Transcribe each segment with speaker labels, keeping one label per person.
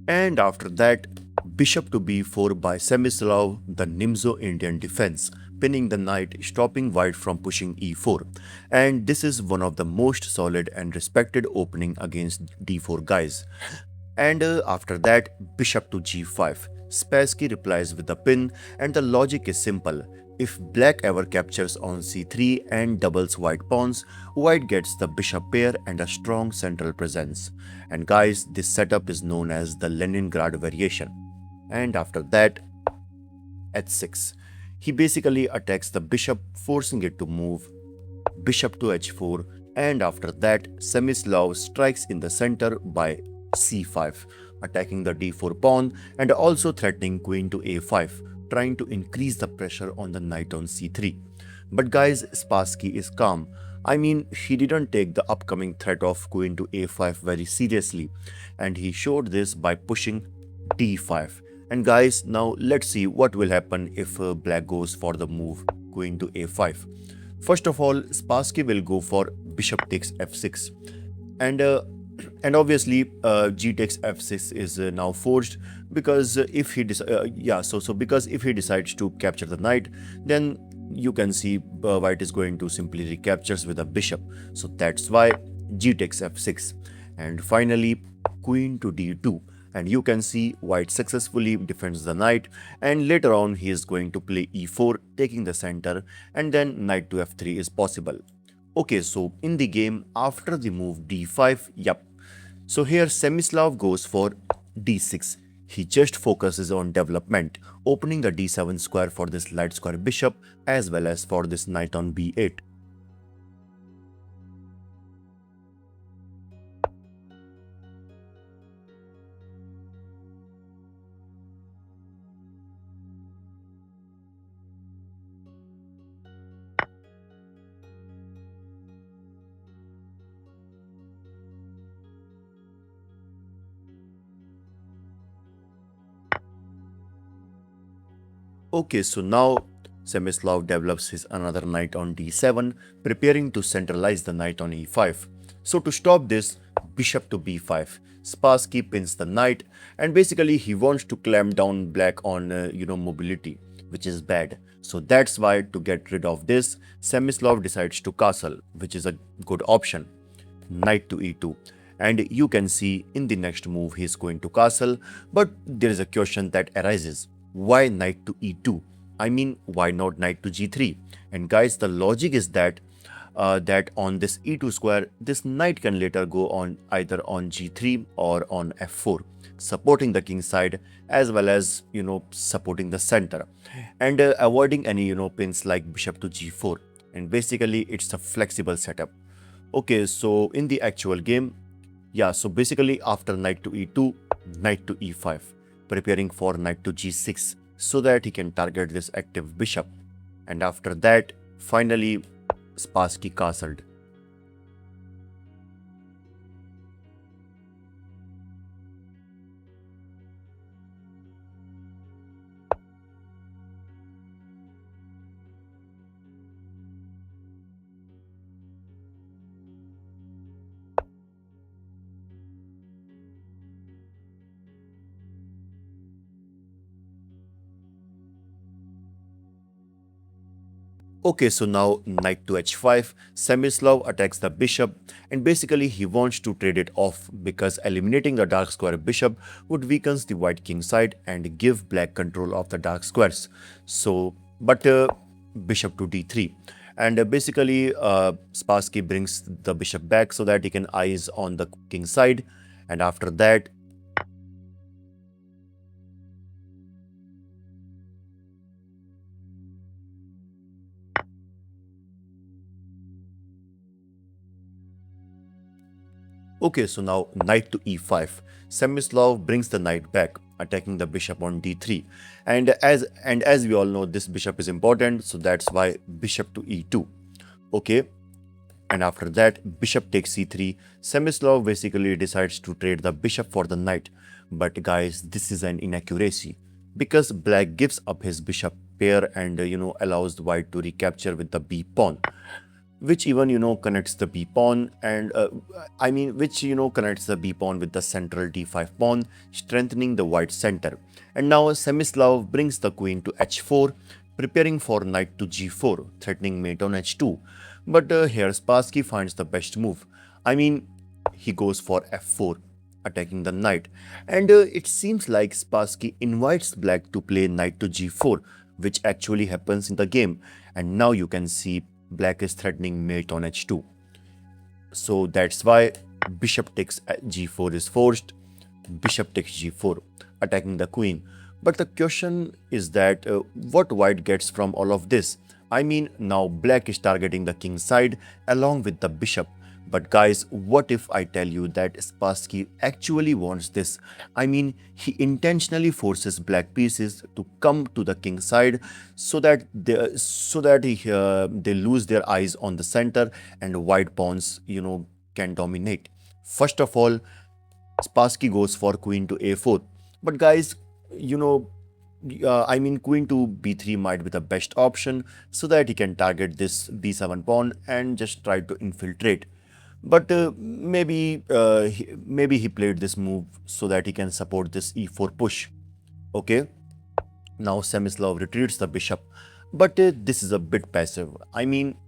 Speaker 1: And after that, bishop to b4 by Semislav, the Nimzo-Indian defense, pinning the knight, stopping white from pushing e4. And this is one of the most solid and respected opening against d4 guys. And after that, bishop to g5. Spassky replies with a pin, and the logic is simple. If black ever captures on c3 and doubles white pawns, white gets the bishop pair and a strong central presence. And guys, this setup is known as the Leningrad variation. And after that, h6. He basically attacks the bishop, forcing it to move bishop to h4, and after that, Semislav strikes in the center by c5, attacking the d4 pawn and also threatening queen to a5, trying to increase the pressure on the knight on c3. But guys, Spassky is calm. I mean, he didn't take the upcoming threat of queen to a5 very seriously, and he showed this by pushing d5. And guys, now let's see what will happen if black goes for the move queen to a5. First of all, Spassky will go for bishop takes f6, and obviously g takes f6 is now forced because if he because if he decides to capture the knight, then you can see white is going to simply recaptures with a bishop. So that's why g takes f6, and finally queen to d2. And you can see white successfully defends the knight, and later on he is going to play e4, taking the center, and then knight to f3 is possible. Okay, so in the game after the move d5, so here Semislav goes for d6. He just focuses on development, opening the d7 square for this light square bishop as well as for this knight on b8. Okay, so now Semislav develops his another knight on d7, preparing to centralize the knight on e5. So to stop this, bishop to b5. Spassky pins the knight, and basically he wants to clamp down black on mobility, which is bad. So that's why to get rid of this, Semislav decides to castle, which is a good option. Knight to e2. And you can see in the next move he is going to castle, but there is a question that arises. Why knight to e2? I mean, why not knight to g3? And guys, the logic is that that on this e2 square, this knight can later go on either on g3 or on f4, supporting the king side as well as supporting the center, and avoiding any pins like bishop to g4. And basically, it's a flexible setup. Okay, so in the actual game, so basically after knight to e2, knight to e5, preparing for knight to g6 so that he can target this active bishop. And after that, finally, Spassky castled. Okay, so now knight to h5, Semislav attacks the bishop, and basically he wants to trade it off because eliminating the dark square bishop would weaken the white king side and give black control of the dark squares. So, but bishop to d3. And basically Spassky brings the bishop back so that he can eyes on the king side, and after that, okay, so now knight to e5. Semislav brings the knight back, attacking the bishop on d3. And as we all know, this bishop is important, so that's why bishop to e2. Okay, and after that, bishop takes c3. Semislav basically decides to trade the bishop for the knight. But guys, this is an inaccuracy because black gives up his bishop pair and allows the white to recapture with the b pawn. which even connects the b pawn, and which connects the b pawn with the central d5 pawn, strengthening the white center. And now Semislav brings the queen to h4, preparing for knight to g4, threatening mate on h2. But here Spassky finds the best move. He goes for f4, attacking the knight, and it seems like Spassky invites black to play knight to g4, which actually happens in the game. And now you can see black is threatening mate on h2. So that's why bishop takes g4 is forced, bishop takes g4, attacking the queen. But the question is that what white gets from all of this? Now black is targeting the king side along with the bishop. But guys, what if I tell you that Spassky actually wants this? He intentionally forces black pieces to come to the king side so that they lose their eyes on the center and white pawns, can dominate. First of all, Spassky goes for queen to a4. But guys, you know, queen to b3 might be the best option so that he can target this b7 pawn and just try to infiltrate. But maybe he played this move so that he can support this e4 push. Okay, now Semislav retreats the bishop, but this is a bit passive.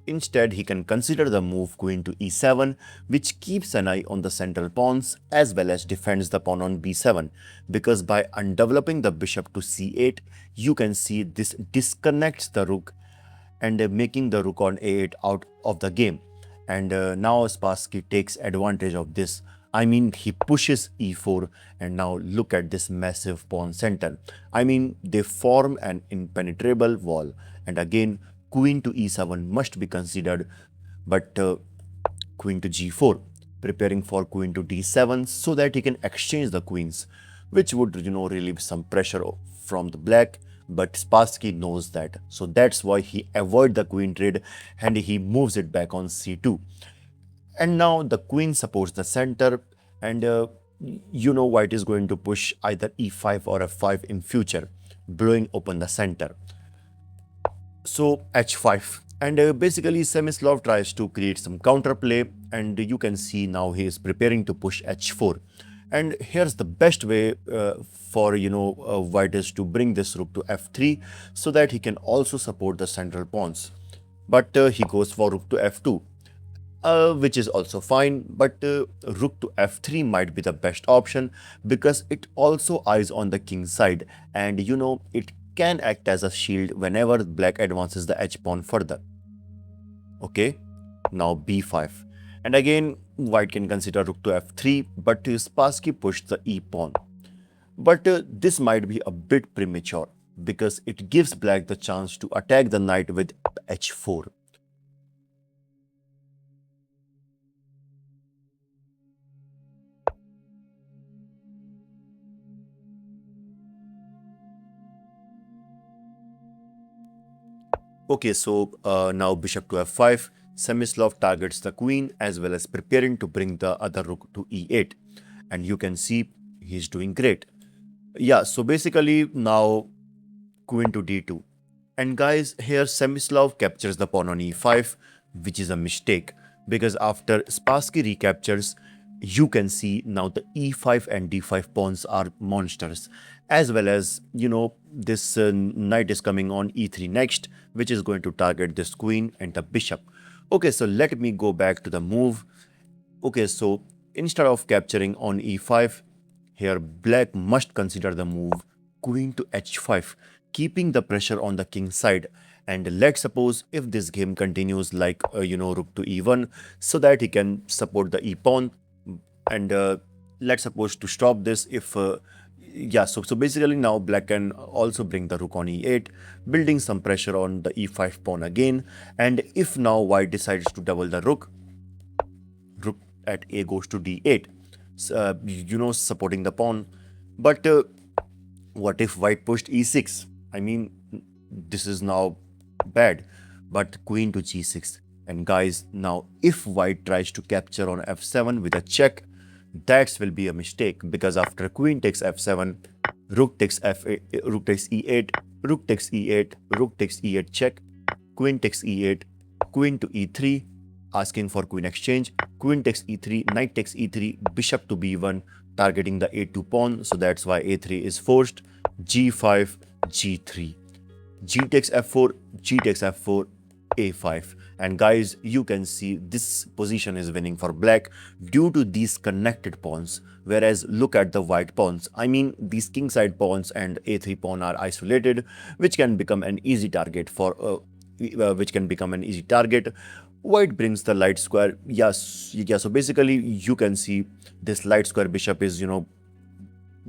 Speaker 1: Instead he can consider the move queen to e7, which keeps an eye on the central pawns as well as defends the pawn on b7, because by undeveloping the bishop to c8, you can see this disconnects the rook and making the rook on a8 out of the game. And now Spassky takes advantage of this. He pushes e4, and now look at this massive pawn center. They form an impenetrable wall. And again, queen to e7 must be considered, but queen to g4, preparing for queen to d7 so that he can exchange the queens, which would, relieve some pressure from the black. But Spassky knows that, so that's why he avoids the queen trade and he moves it back on c2. And now the queen supports the center, and white is going to push either e5 or f5 in future, blowing open the center. So h5, and basically Semislav tries to create some counterplay, and you can see now he is preparing to push h4. And here's the best way for white is to bring this rook to f3 so that he can also support the central pawns. But he goes for rook to f2, which is also fine. But rook to f3 might be the best option because it also eyes on the king side, and it can act as a shield whenever black advances the h pawn further. Okay, now b5. And again, white can consider rook to f3, but Spassky pushed the e pawn. But this might be a bit premature because it gives black the chance to attack the knight with h4. Okay, so now bishop to f5. Semislav targets the queen as well as preparing to bring the other rook to e8. And you can see he's doing great. Yeah, so basically now queen to d2. And guys, here Semislav captures the pawn on e5, which is a mistake because after Spassky recaptures, you can see now the e5 and d5 pawns are monsters, as well as this knight is coming on e3 next, which is going to target this queen and the bishop. Okay, so let me go back to the move. Okay, so instead of capturing on e5, here black must consider the move queen to h5, keeping the pressure on the king side. And let's suppose if this game continues like rook to e1, so that he can support the e pawn. And let's suppose to stop this, if so basically now black can also bring the rook on e8, building some pressure on the e5 pawn again. And if now white decides to double the rook at a goes to d8, supporting the pawn. But what if white pushed e6? This is now bad. But queen to g6. And guys, now if white tries to capture on f7 with a check, that will be a mistake, because after queen takes f7, rook takes f8, rook takes e8, rook takes e8, rook takes e8 check, queen takes e8, queen to e3, asking for queen exchange. Queen takes e3, knight takes e3, bishop to b1, targeting the a2 pawn. So that's why a3 is forced. g5, g3. G takes f4, G takes f4, a5. And guys, you can see this position is winning for black due to these connected pawns. Whereas look at the white pawns. I mean, these kingside pawns and a3 pawn are isolated, which can become an easy target for White brings the light square. Yes, yeah. So basically, you can see this light square bishop is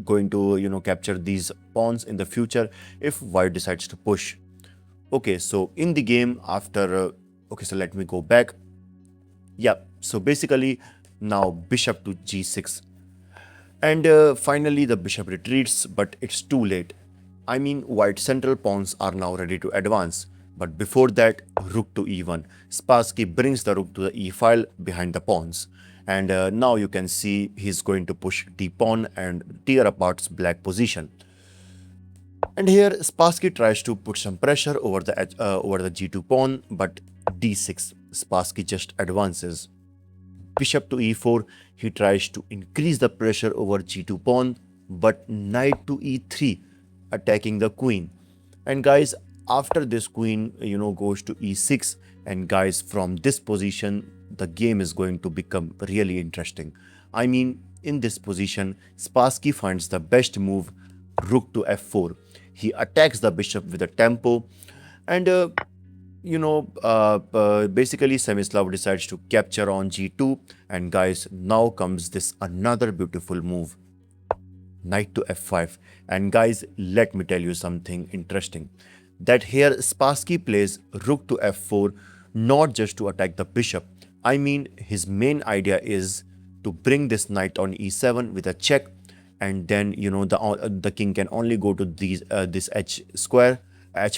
Speaker 1: going to capture these pawns in the future if white decides to push. Okay, so in the game after okay, so let me go back. Yeah, so basically now bishop to g6, and finally the bishop retreats, but it's too late. I mean, white central pawns are now ready to advance, but before that, rook to e1. Spassky brings the rook to the e file behind the pawns. And now you can see he's going to push d pawn and tear apart black position. And here Spassky tries to put some pressure over the g2 pawn, but d6. Spassky just advances. Bishop to e4. He tries to increase the pressure over g2 pawn, but knight to e3, attacking the queen. And guys, after this queen goes to e6, and guys, from this position the game is going to become really interesting. I mean, in this position Spassky finds the best move, rook to f4. He attacks the bishop with a tempo, and basically Smyslov decides to capture on g2. And guys, now comes this another beautiful move, knight to f5. And guys, let me tell you something interesting, that here Spassky plays rook to f4 not just to attack the bishop. I mean, his main idea is to bring this knight on e7 with a check, and then the king can only go to this h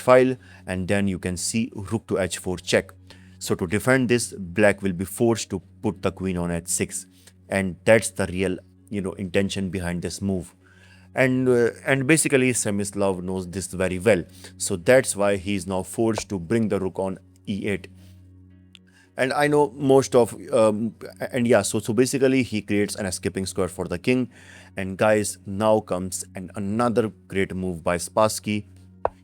Speaker 1: file, and then you can see rook to h4 check. So to defend this, black will be forced to put the queen on h6, and that's the real intention behind this move. And basically Smyslov knows this very well, so that's why he is now forced to bring the rook on e8. And I know most of so basically he creates an escaping square for the king. And guys, now comes another great move by Spassky.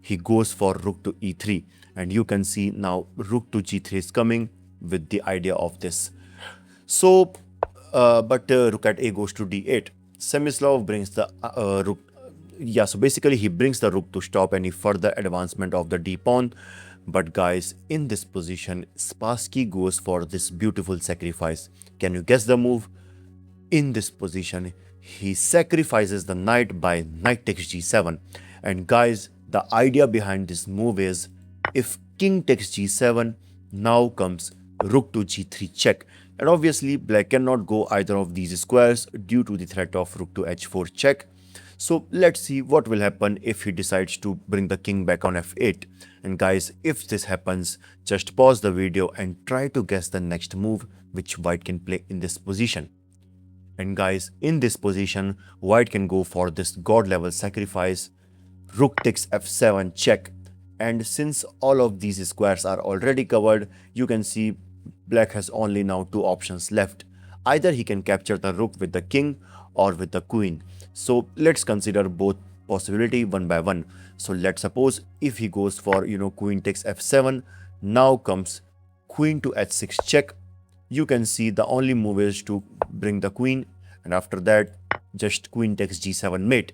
Speaker 1: He goes for rook to e3, and you can see now rook to g3 is coming with the idea of this. So but rook at a goes to d8. Smyslov brings the rook. So basically he brings the rook to stop any further advancement of the d pawn. But guys, in this position Spassky goes for this beautiful sacrifice. Can you guess the move? In this position he sacrifices the knight by knight takes g7. And guys, the idea behind this move is, if king takes g7, now comes rook to g3 check. And obviously black cannot go either of these squares due to the threat of rook to h4 check. So let's see what will happen if he decides to bring the king back on f8. And guys, if this happens, just pause the video and try to guess the next move which white can play in this position. And guys, in this position white can go for this god level sacrifice, rook takes f7 check. And since all of these squares are already covered, you can see black has only now two options left. Either he can capture the rook with the king or with the queen. So let's consider both possibility one by one. So let's suppose if he goes for queen takes f7, now comes queen to h6 check. You can see the only move is to bring the queen, and after that just queen takes g7 mate.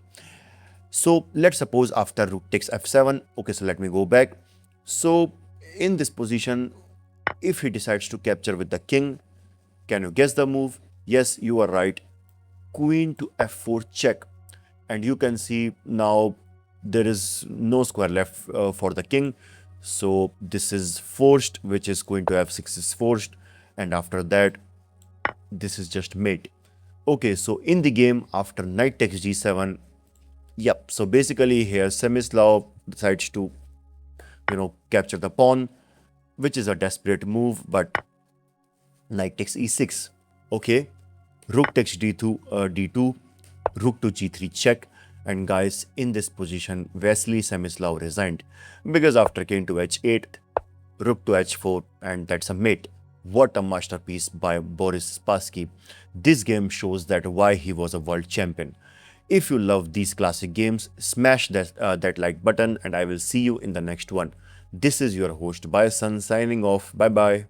Speaker 1: So let's suppose after rook takes f7. Okay, so let me go back. So in this position, if he decides to capture with the king, can you guess the move? Yes, you are right, queen to f4 check. And you can see now there is no square left for the king, so this is forced, which is queen to f6 is forced, and after that this is just mate. Okay, so in the game after knight takes g7, so basically here Smyslov decides to capture the pawn, which is a desperate move, but knight takes e6. Okay, rook takes d2, rook to g3 check. And guys, in this position Vasily Smyslov resigned, because after king to h8, rook to h4, and that's a mate. What a masterpiece by Boris Spassky. This game shows that why he was a world champion. If you love these classic games, smash that like button and I will see you in the next one. This is your host Bayasan signing off. Bye bye.